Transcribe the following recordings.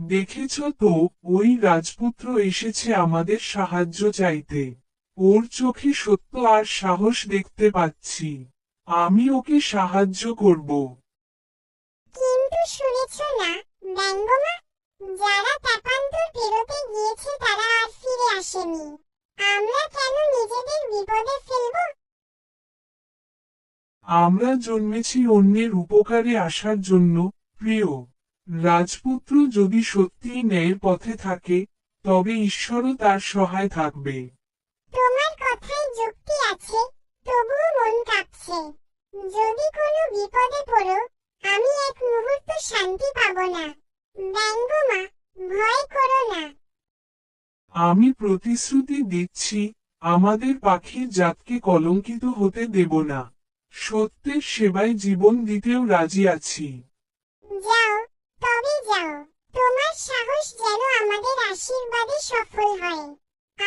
দেখেছ তো, ওই রাজপুত্র এসেছে আমাদের সাহায্য চাইতে। ওর চোখে সত্য আর সাহস দেখতে পাচ্ছি। আমি ওকে সাহায্য করব। কিন্তু শুনেছ না ব্যঙ্গমা, যারা তেপান্তর পেরোতে গিয়েছে তারা আর ফিরে আসেনি। আমরা কেন নিজেদের বিপদে ফেলব? আমরা জন্মেছি অন্যের উপকারে আসার জন্য, প্রিয় রাজপুত্র। যদি সত্যিই ন্যায়ের পথে থাকে, তবে ঈশ্বরও তার সহায় থাকবে। তোমার কথায় যুক্তি আছে, তবুও মন কাঁপছে। যদি কোনো বিপদে পড়ো, আমি এক মুহূর্ত শান্তি পাব না। ব্যঙ্গমা, ভয় করো না। আমি প্রতিশ্রুতি দিচ্ছি, আমাদের পাখির জাতকে কলঙ্কিত হতে দেব না। সত্যের সেবায় জীবন দিতেও রাজি আছি। যাও, তবে যাও। তোমার সাহস যেন আমাদের আশীর্বাদে সফল হয়।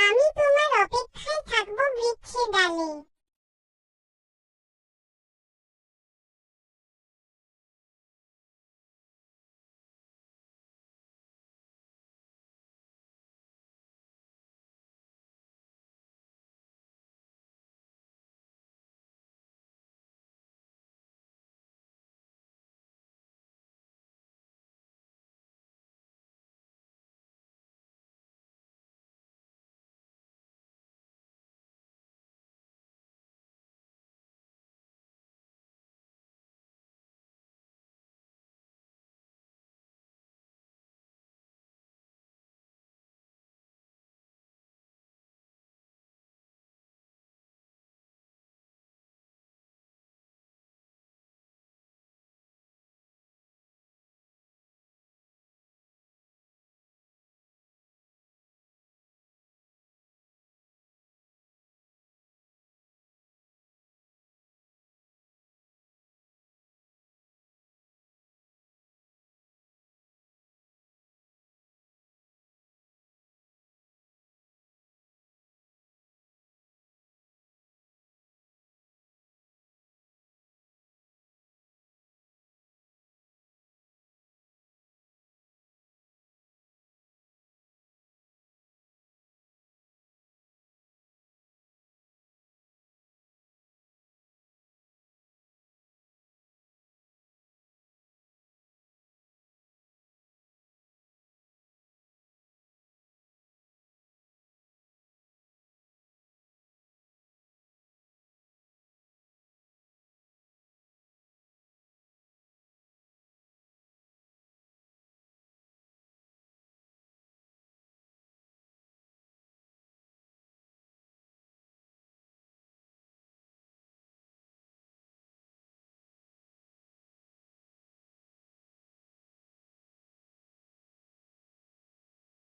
আমি তোমার অপেক্ষায় থাকব বৃক্ষের ডালে।